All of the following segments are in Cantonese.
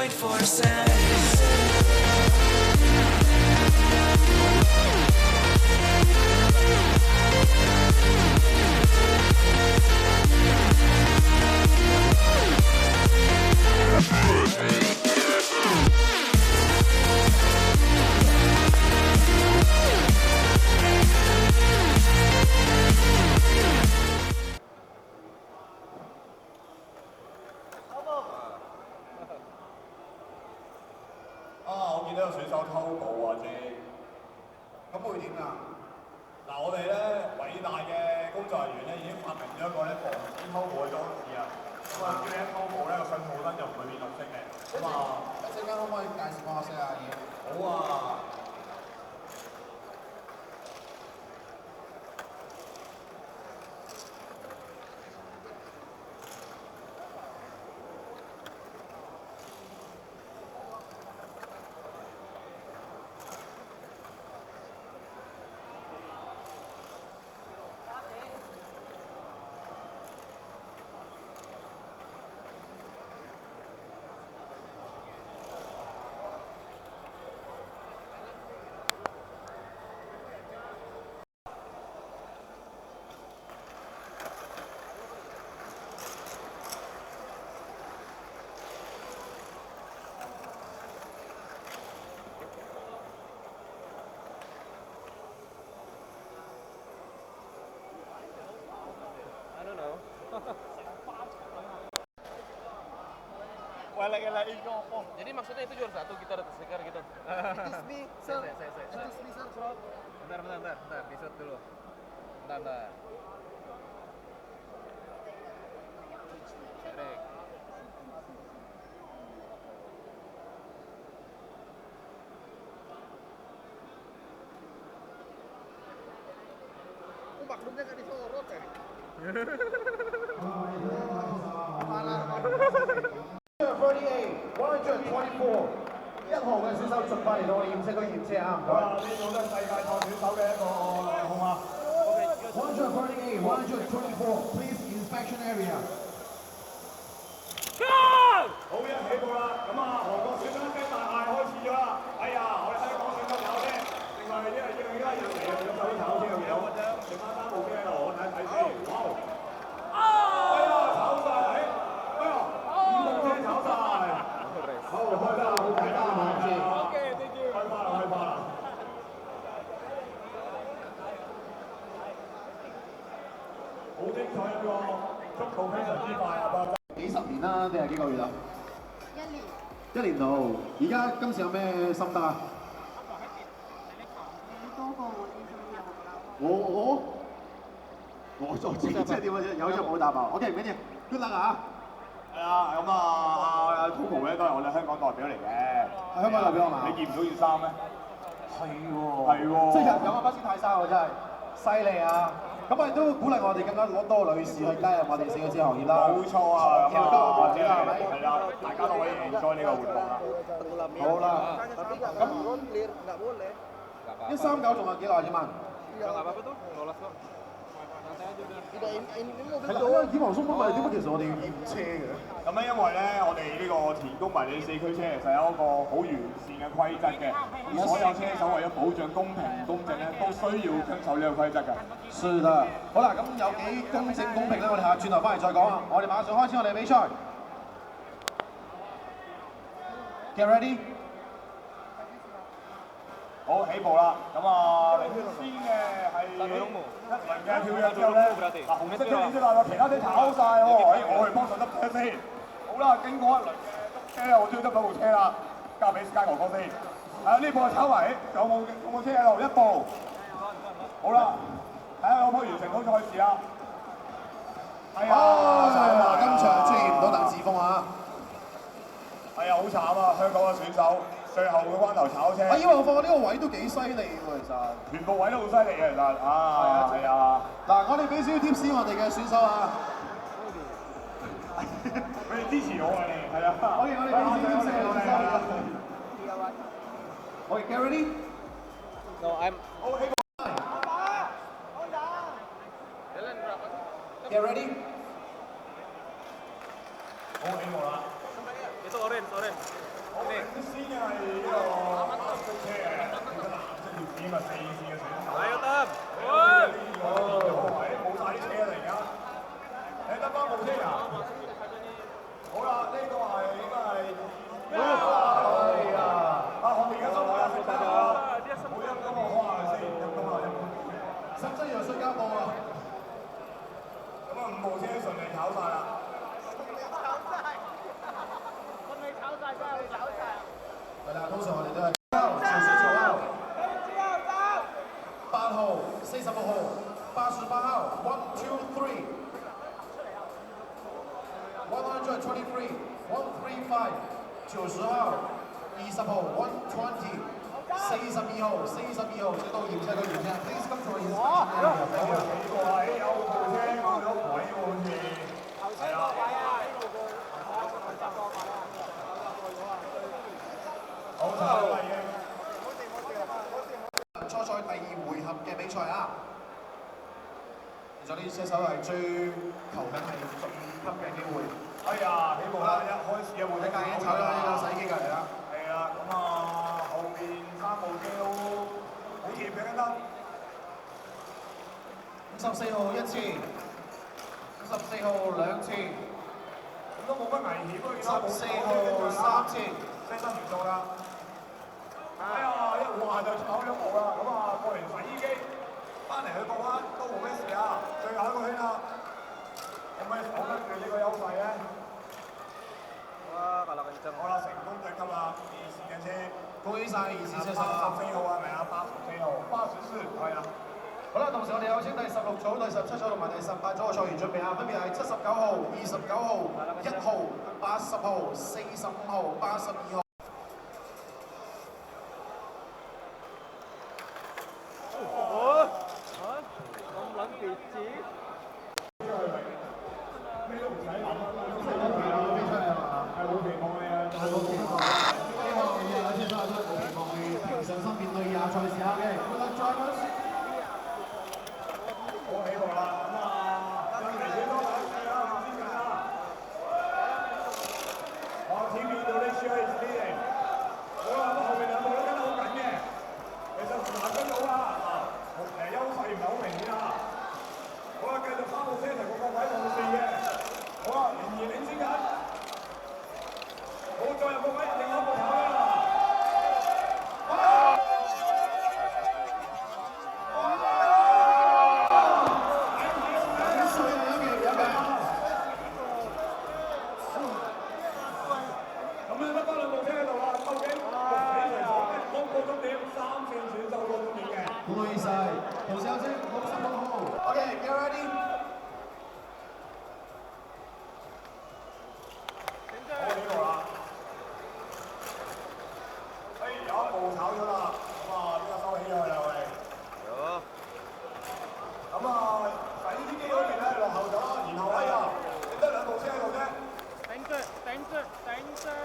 wait for a sound.我見到有選手偷步啊，咁會點啊？嗱，我哋咧偉大嘅工作人員咧已經發明咗一個咧防止偷步嘅裝置啊。咁啊，叫你一偷步咧個信號燈就唔會變綠色嘅。咁啊，一陣間可唔可以介紹我識下嘢？好啊。Balik lagi ngomong. Jadi maksudnya itu juara satu kita udah tersegar gitu. Ini sir. Bentar, disut dulu. Bentar. Tarik. Maklumnya kan disorot ya. 124號嘅選手盡快嚟到我哋驗車區驗車啊！唔該。呢個都係世界賽選手嘅一個號碼。138, 124, please inspection area。好嘅，起步啦！咁啊，韓國選手嘅大嗌開始咗啦！哎呀，我哋睇港選手炒車，另外因為而家要嚟嘅選手都炒車嘅有，剩翻3部車喺度，我睇睇先。哇！哎呀，炒晒！哎呀，5部車炒晒！好，開得啦，好睇得啦，開花啦！好精彩一個速度非常之快啊！幾十年啦，定係幾個月啊？1年到。而家今次有咩心得啊？我即係點啊？有咗冇答啊 ？OK，唔緊要 ，good luck 啊！係啊，咁啊，Coco 咧都係我哋香港代表嚟嘅。係香港代表啊嘛？你見唔到件衫咩？係喎。即係有巴斯泰莎喎，真係犀利啊！咁我哋都鼓勵我哋更加多女士去加入我哋攝影師行業啦。冇錯啊，咁啊，即係係咪？係啦，大家都可以 enjoy 呢個活動啦。好啦，咁139仲有幾耐啫嘛？係啦，以黃松問點解其實我哋要驗車嘅？咁咧，因為咧，我哋呢個田宮迷你4驅車其實有一個好完善嘅規則嘅，咁所有車手為咗保障公平公正咧，都需要遵守呢個規則嘅。是的，好啦，咁有幾公正公平咧？我哋下轉頭翻嚟再講啊！我哋馬上開始我哋嘅比賽。Get ready？ 好，起步啦！咁啊，領先嘅係1輪嘅跳躍之後咧，嗱紅色車已經話其他車炒晒喎，我去幫手執車先。好啦，經過1輪嘅執車，我終於執到部車啦，交俾 Sky 哥哥先。呢部炒埋，仲有冇車喺度？1部。好啦，睇下可唔可以完成到賽事啊？係啊，今場出現唔到鄧志峰啊！係啊，好慘啊！香港嘅選手。最後個關頭炒車，我以為我放呢個位都幾犀利喎，其實。全部位都好犀利嘅，其實係啊。嗱，我哋俾少少 tips 我哋嘅選手啊。佢哋支持我啊，你係啊。我哋俾少少 tips 我哋。Okay, get ready? No, I'm. Get ready? 好，起步啦。Itu orange. 係啦，通常我哋都係8號、46號、88號，1、2、3。123, 135, 90號，20號，120，42號，即到驗車，Please come to our inspection area. 幾個位有部車冇咗位喎，好似係啊。好曬啦已經。初賽第2回合嘅比賽啊！其實呢車手係追求緊係15級嘅機會。哎呀，起步啦！一開始有部車已經炒咗呢個洗機隔離啦。係啦，咁啊，後面3部車都好貼嘅跟得。54號1次，54號2次，咁都冇乜危險啊，14號3次，車身唔錯啦。哎呀，一滑就炒咗步啦，咁啊過完洗衣機，翻嚟去過彎都冇咩事啊。最後一個圈啦，可唔可以守得住呢個優勢咧？Wah, kalah kenceng. 好啦，成功晉級啦，二線嘅車。恭喜晒2次車手。84號係咪啊？84號，84係啊。好啦，同時我哋有請第16組、第17組同埋第18組嘅賽員準備啊，分別係79號、29號、1號、80號、45號、82號。咩都唔使諗啦，係冇期望嘅，係冇期望。希望你有車手冇期望去平常心面對賽事下嘅。好起步啦，咁啊，再嚟幾多兩次啦，唔知緊啦。我前面到呢處係leading，好啦，咁後面兩部都跟得好緊嘅，其實唔難跟到啦，優勢唔係好明顯啊。好啦，繼續3部車同個位同線嘅，好啦，仍然領先緊，好再入個位，另一部跑啦。恭喜晒，同時有請66號。OK，get ready。好起步啦！哎，有一步炒咗啦，咁啊，呢個收起咗佢啦，我哋。咁啊，洗衣機嗰邊咧落後咗，然後哎呀，剩得2部車喺度啫。頂住！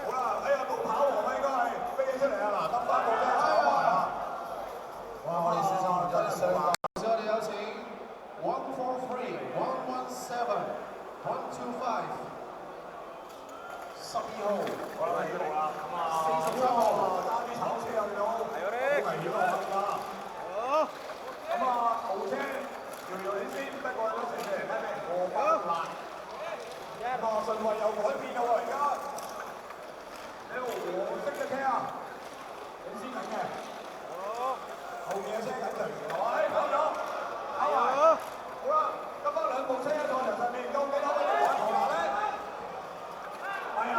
好啦，哎呀，到跑王啦，應該係飛起出嚟啊！嗱，得3部車炒埋啦。哇！我哋小心唔真係衰啊！我哋有請143、117、125、12號。好啦，起步啦，咁啊，47號揸啲炒車啊，見到好危險啊，而家。咁啊，部車搖搖你先，不過都成隻人睇咩過關難。咁啊，順位又改變啦喎，而家呢個黃色嘅車啊，領先緊嘅。後面嘅車緊隨，喂，跑咗，跑埋，好啦，得翻2部車喺賽場上面，究竟可唔可以攞頭拿咧？係啊，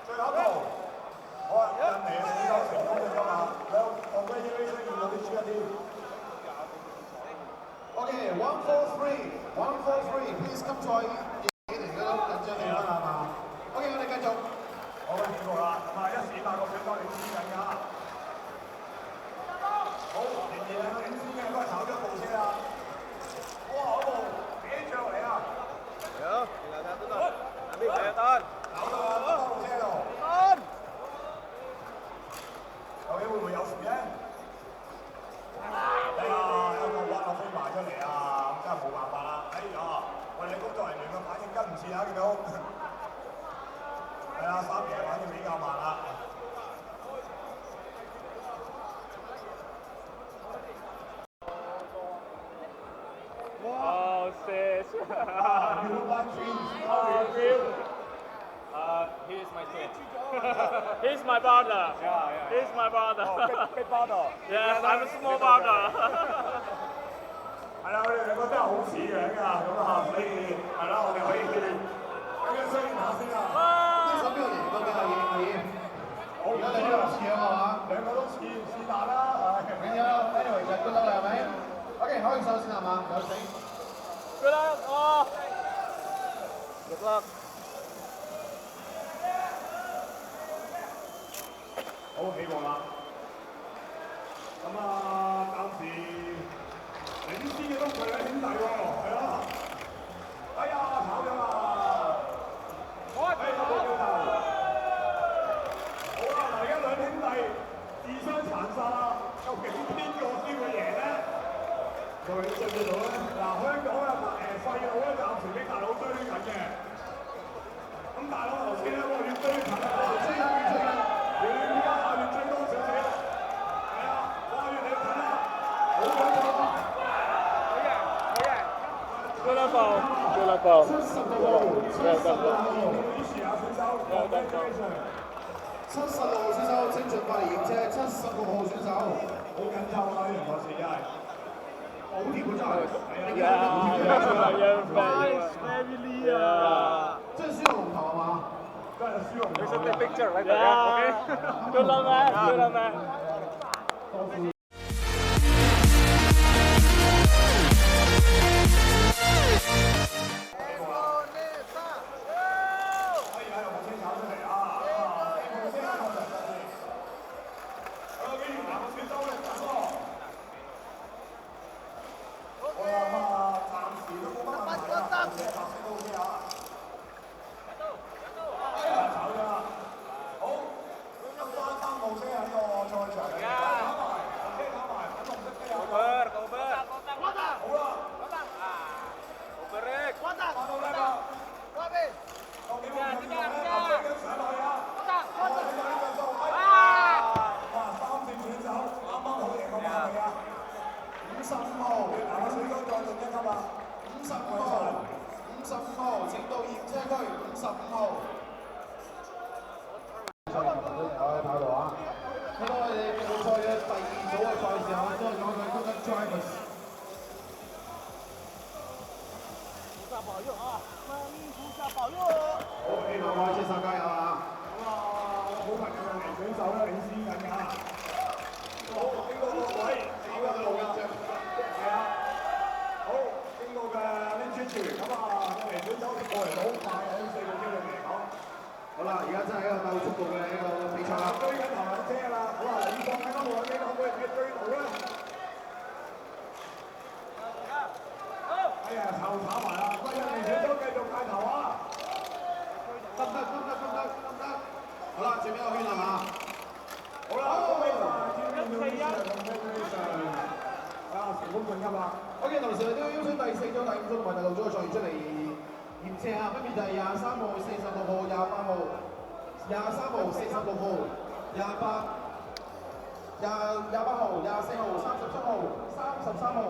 最後一步，好啊，印尼嘅選手成功晉級啦，我嘅英語要到啲輸一啲。OK， 143 ，please come to our meeting，緊張氣氛係嘛 ？OK， 我哋繼續。好嘅，起步啦，咁啊1時8個選手領先緊㗎。好，仍然係領先嘅，都係炒咗部車啦。哇，嗰部幾著嚟啊！搞到啊，得部車度。究竟會唔會有事咧？哎呀，有個滑落飛埋出嚟啊！咁真係冇辦法啦。哎呀，我哋工作人員嘅反應跟唔切啊，見到。係啊，三爺反應比較慢啦。Oh, sis. You look like twins. How do you feel? He is my twin. He's my brother. He's my brother. Big brother. Yes, I'm a small brother. 係啦，佢哋兩個真係好似樣㗎，咁啊，所以係啦，我哋可以咁樣商量下先啊。呢首邊個好起步啦。咁暫時領先嘅都係兩兄弟喎，係啊！哎呀，炒咗啦！好啦，嗱，而家兩兄弟自相殘殺啦，究竟邊個先會贏咧？佢追唔到咧？嗱，香港細佬咧暫時俾大佬追緊嘅，咁大佬頭先咧我越追越近啊，追緊，而家下面追多少少，係啊，哇，越嚟越近啦，好緊要啊！俱樂部，俱樂部，七十六號選手，請盡快嚟迎車。76號選手，好緊湊啊！呢場賽事真係好甜啊！真係，真係輸龍頭係嘛？真係輸龍頭。There's a big picture right there. Okay. Good luck, man. Good luck, man. 55號，請到驗車區。55號。跑道啊！睇到我哋比賽嘅第二組嘅賽事啊，都係講緊 Good Drivers。菩薩保佑啊！菩薩保佑！好，希望開車手加油啊！好朋友嘅選手咧領先緊㗎。好，經過個位，經過個路印象，係啊。好，經過嘅拎穿住，咁我哋選手過嚟好快，喺4個機裏面嚟講。好啦，而家真係一個鬥速度嘅一個比賽啦。追緊頭兩車啦，好啦，領放緊嗰部兩機，可唔可以追到咧？哎呀，頭炒埋啦！喂，人哋選手繼續帶頭啊！得。好啦，最尾一個圈係嘛？好啦，恭喜曬，天邊嘅Congratulations！啊，成功晉級啦！ OK， 同時都邀請第4組、第5組同埋第6組嘅賽員出嚟驗車啊！分別就係23號、46號、28號、23號、46號、28號、24號、37號、33號、68。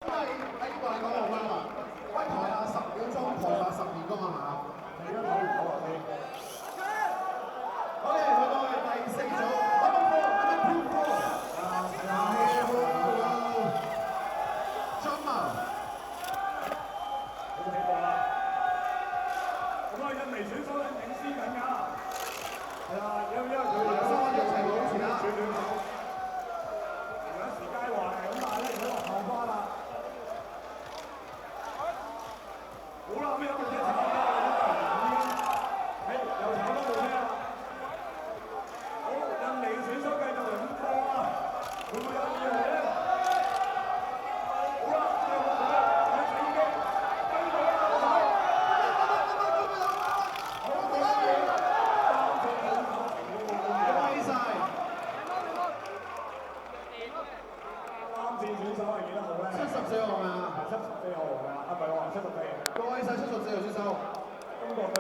喺呢個係講好啦，喂台下10秒鐘，台下10年功係嘛？你而家睇唔到啊你？ OK， 去到係第4組。印尼選手咧領先緊㗎，係啊，因為佢哋三分鐘齊保持啦，轉轉口，有時佳話係咁，但係咧而家落後翻啦。好啦，咁有部車炒翻啦，已經，又炒多部車啦。好，印尼選手繼續領波啊，會唔會有意外咧？好啦，最後佢喺死機跟住啦，選手係幾多號咧？74號係咪啊？係74號係啊，唔係喎，74。各位晒74號選手。中國隊。